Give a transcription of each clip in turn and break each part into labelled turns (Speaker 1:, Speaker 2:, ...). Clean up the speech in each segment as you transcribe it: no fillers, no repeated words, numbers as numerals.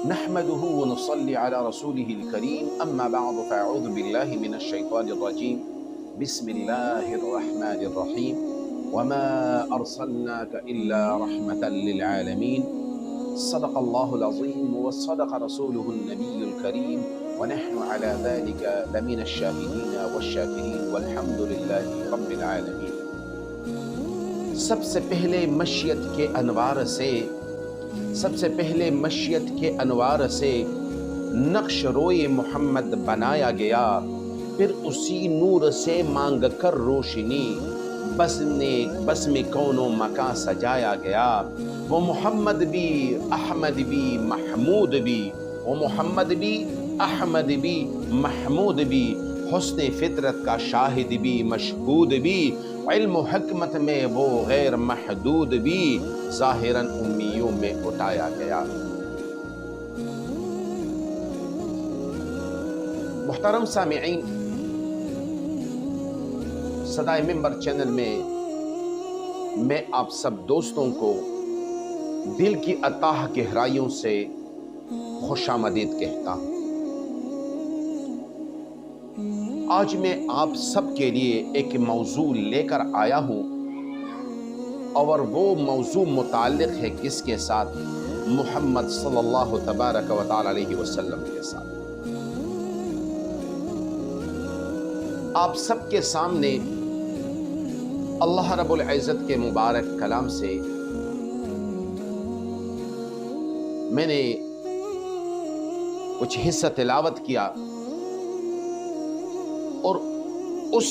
Speaker 1: نحمده ونصلي على رسوله الكريم أما بعد فأعوذ بالله من الشيطان الرجيم بسم الله الرحمن الرحيم وما أرسلناك إلا رحمة للعالمين صدق الله العظيم وصدق رسوله النبي الكريم ونحن على ذلك لمن الشاهدين والشاكرين والحمد لله رب العالمين۔ سب سے پہلے مشیت کے انوار سے نقش روئے محمد بنایا گیا، پھر اسی نور سے مانگ کر روشنی بس میں کون و مکان سجایا گیا۔ وہ محمد بھی احمد بھی محمود بھی، وہ محمد بھی احمد بھی محمود بھی، حسن فطرت کا شاہد بھی مشہود بھی، علم و حکمت میں وہ غیر محدود بھی، ظاہراً امیوں میں اٹھایا گیا۔ محترم سامعین، صدائے منبر چینل میں آپ سب دوستوں کو دل کی اتاہ گہرائیوں سے خوش آمدید کہتا ہوں۔ آج میں آپ سب کے لیے ایک موضوع لے کر آیا ہوں، اور وہ موضوع متعلق ہے کس کے ساتھ؟ محمد صلی اللہ تبارک و تعالی علیہ وسلم کے ساتھ۔ آپ سب کے سامنے اللہ رب العزت کے مبارک کلام سے میں نے کچھ حصہ تلاوت کیا، اور اس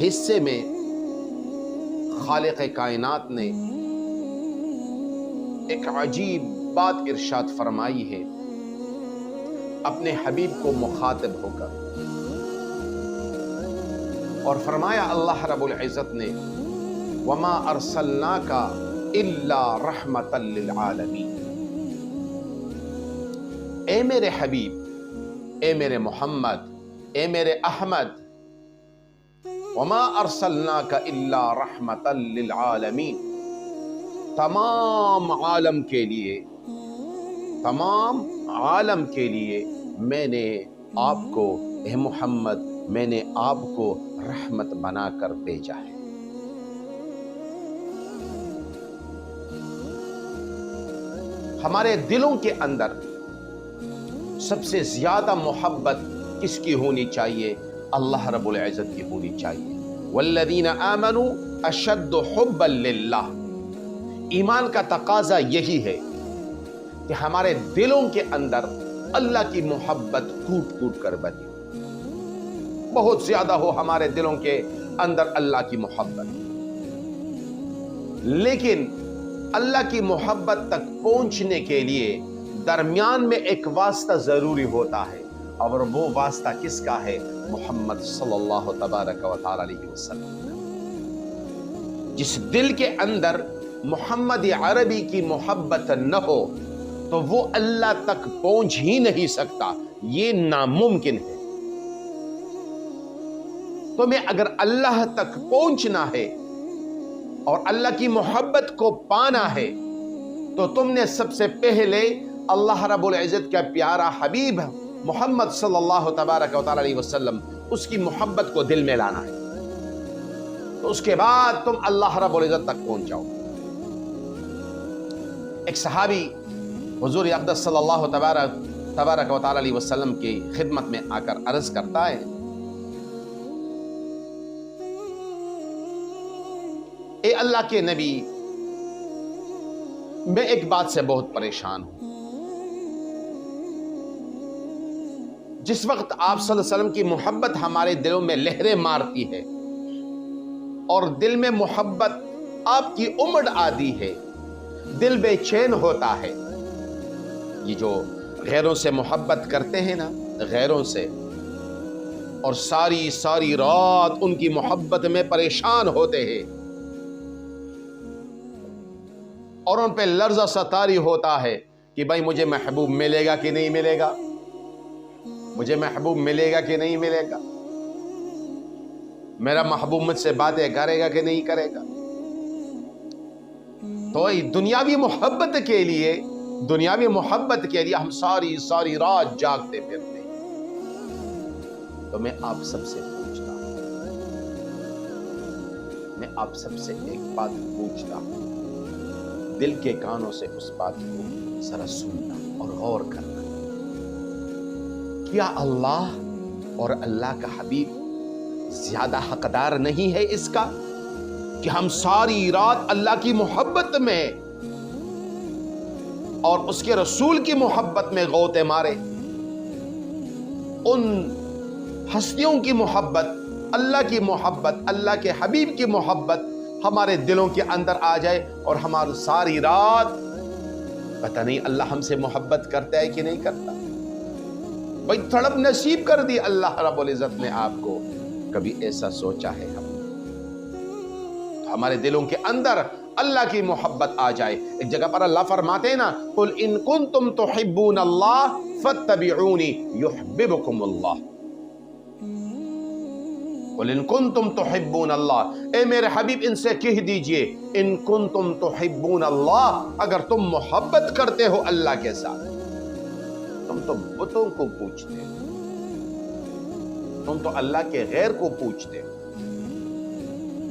Speaker 1: حصے میں خالق کائنات نے ایک عجیب بات ارشاد فرمائی ہے اپنے حبیب کو مخاطب ہو کر، اور فرمایا اللہ رب العزت نے وَمَا أَرْسَلْنَاكَ إِلَّا رَحْمَةً لِلْعَالَمِينَ۔ اے میرے حبیب، اے میرے محمد، اے میرے احمد، وَمَا أَرْسَلْنَاكَ إِلَّا رَحْمَةً لِلْعَالَمِينَ، تمام عالم کے لیے میں نے آپ کو، اے محمد، میں نے آپ کو رحمت بنا کر بھیجا ہے۔ ہمارے دلوں کے اندر سب سے زیادہ محبت کس کی ہونی چاہیے؟ اللہ رب العزت کی ہونی چاہیے۔ والذین آمنوا اشد حبا للہ۔ ایمان کا تقاضا یہی ہے کہ ہمارے دلوں کے اندر اللہ کی محبت کوٹ کوٹ کر بنے، بہت زیادہ ہو ہمارے دلوں کے اندر اللہ کی محبت۔ لیکن اللہ کی محبت تک پہنچنے کے لیے درمیان میں ایک واسطہ ضروری ہوتا ہے، اور وہ واسطہ کس کا ہے؟ محمد صلی اللہ تبارک و تعالی علیہ وسلم۔ جس دل کے اندر محمد عربی کی محبت نہ ہو تو وہ اللہ تک پہنچ ہی نہیں سکتا، یہ ناممکن ہے۔ تمہیں اگر اللہ تک پہنچنا ہے اور اللہ کی محبت کو پانا ہے تو تم نے سب سے پہلے اللہ رب العزت کا پیارا حبیب محمد صلی اللہ تبارک و تعالی علیہ وسلم، اس کی محبت کو دل میں لانا ہے، تو اس کے بعد تم اللہ رب العزت تک پہنچ جاؤ۔ ایک صحابی حضور اقدس صلی اللہ تبارک و تعالی علیہ وسلم کی خدمت میں آ کر عرض کرتا ہے، اے اللہ کے نبی، میں ایک بات سے بہت پریشان ہوں۔ جس وقت آپ صلی اللہ علیہ وسلم کی محبت ہمارے دلوں میں لہریں مارتی ہے اور دل میں محبت آپ کی امڑ آتی ہے، دل بے چین ہوتا ہے۔ یہ جو غیروں سے محبت کرتے ہیں نا، غیروں سے، اور ساری رات ان کی محبت میں پریشان ہوتے ہیں، اور ان پہ لرزہ ستاری ہوتا ہے کہ بھائی مجھے محبوب ملے گا کہ نہیں ملے گا، مجھے محبوب ملے گا کہ نہیں ملے گا، میرا محبوب مجھ سے باتیں کرے گا کہ نہیں کرے گا۔ تو دنیاوی محبت کے لیے دنیاوی محبت کے لیے ہم ساری ساری رات جاگتے پھرتے ہیں۔ تو میں آپ سب سے پوچھتا ہوں، میں آپ سب سے ایک بات پوچھتا ہوں، دل کے کانوں سے اس بات کو ذرا سننا اور غور کرنا، کیا اللہ اور اللہ کا حبیب زیادہ حقدار نہیں ہے اس کا کہ ہم ساری رات اللہ کی محبت میں اور اس کے رسول کی محبت میں غوطے مارے؟ ان ہستیوں کی محبت، اللہ کی محبت، اللہ کے حبیب کی محبت ہمارے دلوں کے اندر آ جائے اور ہماری ساری رات پتہ نہیں اللہ ہم سے محبت کرتا ہے کہ نہیں کرتا۔ بھئی تڑپ نصیب کر دی اللہ رب العزت نے آپ کو، کبھی ایسا سوچا ہے ہم؟ ہمارے دلوں کے اندر اللہ کی محبت آ جائے۔ ایک جگہ پر اللہ فرماتے ہیں نا، قُلْ إِن كُنتُمْ تُحِبُّونَ اللَّهَ فَاتَّبِعُونِ يُحْبِبُكُمُ اللَّهُ۔ قُلْ إِن كُنتُمْ تُحِبُّونَ اللَّهَ، اے میرے حبیب ان سے کہہ دیجئے، إِن كُنتُمْ تُحِبُّونَ اللَّهَ، اگر تم محبت کرتے ہو اللہ کے ساتھ۔ تم تو بتوں کو پوچھتے ہو، تم تو اللہ کے غیر کو پوچھتے ہو،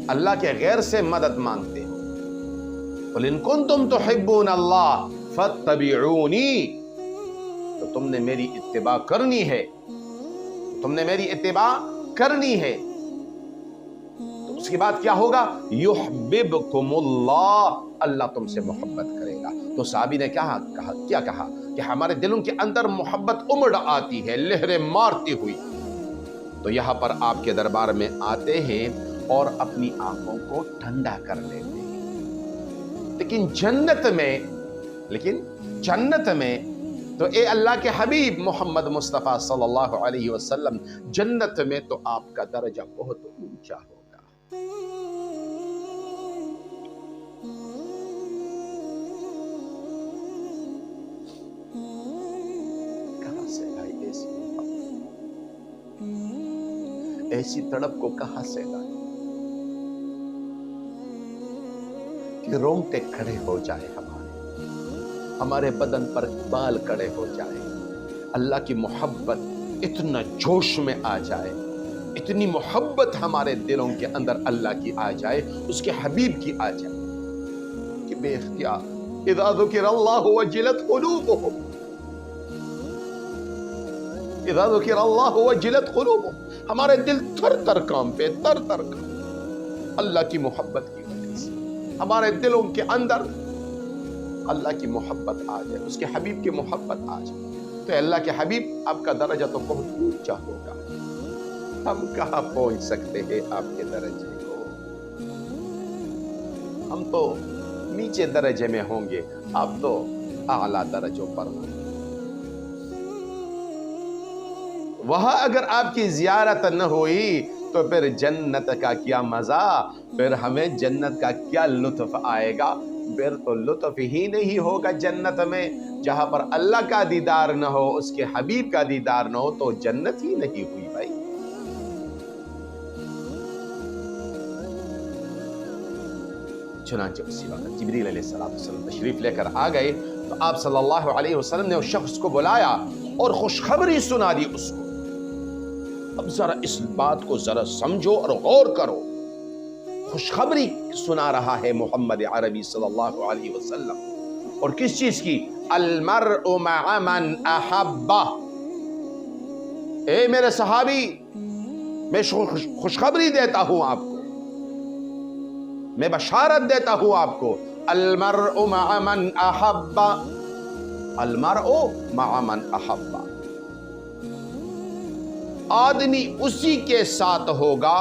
Speaker 1: اللہ کے غیر سے مدد مانگتے ہو۔ قُلْ إِن كُنتُمْ تُحِبُّونَ اللَّهَ فَاتَّبِعُونِي، تو تم نے میری اتباع کرنی ہے، تم نے میری اتباع کرنی ہے۔ تو اس کے بعد کیا ہوگا؟ یحببکم اللہ، اللہ تم سے محبت کرے گا۔ تو صحابی نے کیا کہا کہ ہمارے دلوں کے اندر محبت امڑ آتی ہے، لہریں مارتی ہوئی۔ تو یہاں پر آپ کے دربار میں آتے ہیں اور اپنی آنکھوں کو ٹھنڈا کر لیتے ہیں۔ لیکن جنت میں تو اے اللہ کے حبیب محمد مصطفیٰ صلی اللہ علیہ وسلم، جنت میں تو آپ کا درجہ بہت اونچا ہوگا۔ کہاں سے آئی ایسی محبت؟ ایسی تڑپ کو کہاں سے لائی کہ رونگٹے کھڑے ہو جائے، ہمارے بدن پر بال کھڑے ہو جائے، اللہ کی محبت اتنا جوش میں آ جائے، اتنی محبت ہمارے دلوں کے اندر اللہ کی آ جائے، اس کے حبیب کی آ جائے کہ بے اختیار اذا ذکر اللہ وجلت قلوبہم، اذا ذکر اللہ وجلت قلوبہم، ہمارے دل تھر تھر کانپے، تر تر کانپے اللہ کی محبت کی وجہ سے۔ ہمارے دلوں کے اندر اللہ کی محبت آ جائے، اس کے حبیب کی محبت آ جائے، تو اللہ کے حبیب آپ کا درجہ تو بہت اونچا ہوگا۔ ہم کہاں پہنچ سکتے ہیں آپ کے درجے کو؟ ہم تو نیچے درجے میں ہوں گے، آپ تو اعلیٰ درجوں پر ہوں گے۔ وہاں اگر آپ کی زیارت نہ ہوئی تو پھر جنت کا کیا مزہ، پھر ہمیں جنت کا کیا لطف آئے گا؟ پھر تو لطف ہی نہیں ہوگا جنت میں، جہاں پر اللہ کا دیدار نہ ہو، اس کے حبیب کا دیدار نہ ہو، تو جنت ہی نہیں ہوئی بھائی۔ چنانچہ اسی وقت جبریل علیہ السلام تشریف لے کر آ گئے، تو آپ صلی اللہ علیہ وسلم نے اس شخص کو بلایا اور خوشخبری سنا دی اس کو۔ اب ذرا اس بات کو ذرا سمجھو اور غور کرو، خوشخبری سنا رہا ہے محمد عربی صلی اللہ علیہ وسلم، اور کس چیز کی؟ المرء مع من احبہ۔ اے میرے صحابی، میں خوشخبری دیتا ہوں آپ کو، میں بشارت دیتا ہوں آپ کو، المرء مع من احبہ، المرء مع من احبہ، آدمی اسی کے ساتھ ہوگا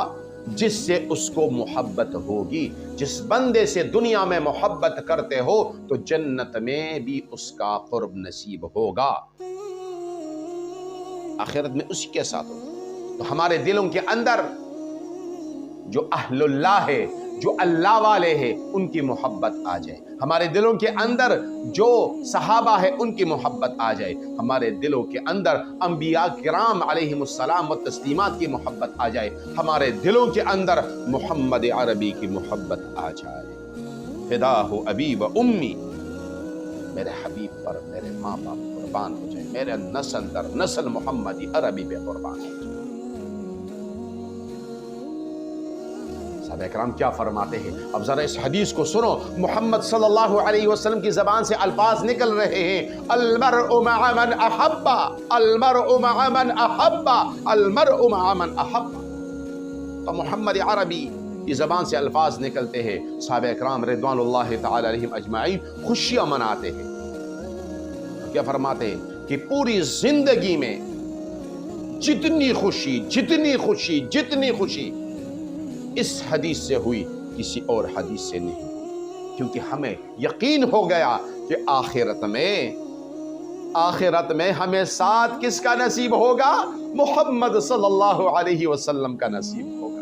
Speaker 1: جس سے اس کو محبت ہوگی۔ جس بندے سے دنیا میں محبت کرتے ہو تو جنت میں بھی اس کا قرب نصیب ہوگا، آخرت میں اسی کے ساتھ ہوگا۔ تو ہمارے دلوں کے اندر جو اہل اللہ ہے، جو اللہ والے ہیں، ان کی محبت آ جائے، ہمارے دلوں کے اندر جو صحابہ ہے ان کی محبت آ جائے، ہمارے دلوں کے اندر انبیاء کرام علیہم السلام و تسلیمات کی محبت آ جائے، ہمارے دلوں کے اندر محمد عربی کی محبت آ جائے۔ فداہ ابی و امی، میرے حبیب پر میرے ماں باپ قربان ہو جائے، میرے نسل در نسل محمدی عربی پہ قربان ہو جائے۔ صحابہ اکرام کیا فرماتے ہیں؟ اب ذرا اس حدیث کو سنو، محمد صلی اللہ علیہ وسلم کی زبان سے الفاظ نکل رہے ہیں، المرء مع من احب، المرء مع من احب، المرء مع من احب۔ تو محمد عربی کی زبان سے الفاظ نکلتے ہیں، صحابہ اکرام رضوان اللہ تعالی علیہم اجمعین خوشیاں مناتے ہیں۔ کیا فرماتے ہیں کہ پوری زندگی میں جتنی خوشی جتنی خوشی جتنی خوشی اس حدیث سے ہوئی کسی اور حدیث سے نہیں ہوئی، کیونکہ ہمیں یقین ہو گیا کہ آخرت میں ہمیں ساتھ کس کا نصیب ہوگا؟ محمد صلی اللہ علیہ وسلم کا نصیب ہوگا۔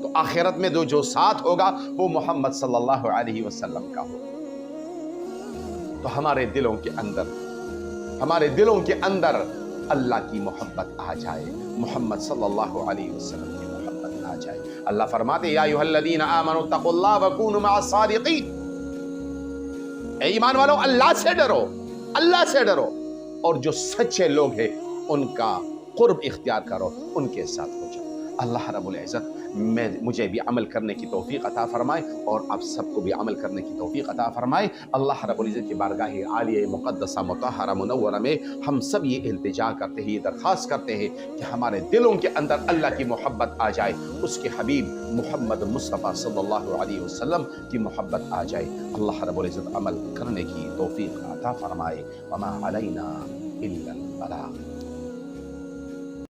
Speaker 1: تو آخرت میں جو ساتھ ہوگا وہ محمد صلی اللہ علیہ وسلم کا ہوگا۔ تو ہمارے دلوں کے اندر اللہ کی محبت آ جائے، محمد صلی اللہ علیہ وسلم کی محبت آ جائے۔ اللہ فرماتے یا ایھا الذین آمنوا اتقوا اللہ وکونوا مع الصادقین، اے ایمان والو اللہ سے ڈرو، اللہ سے ڈرو، اور جو سچے لوگ ہیں ان کا قرب اختیار کرو، ان کے ساتھ ہو جاؤ۔ اللہ رب العزت مجھے بھی عمل کرنے کی توفیق عطا فرمائے اور آپ سب کو بھی عمل کرنے کی توفیق عطا فرمائے۔ اللہ رب العزت کی بارگاہ عالیہ مقدسہ مطہرہ منورہ میں ہم سب یہ التجا کرتے ہیں، یہ درخواست کرتے ہیں کہ ہمارے دلوں کے اندر اللہ کی محبت آ جائے، اس کے حبیب محمد مصطفیٰ صلی اللہ علیہ وسلم کی محبت آ جائے۔ اللہ رب العزت عمل کرنے کی توفیق عطا فرمائے۔ وما علینا الا البلاغ۔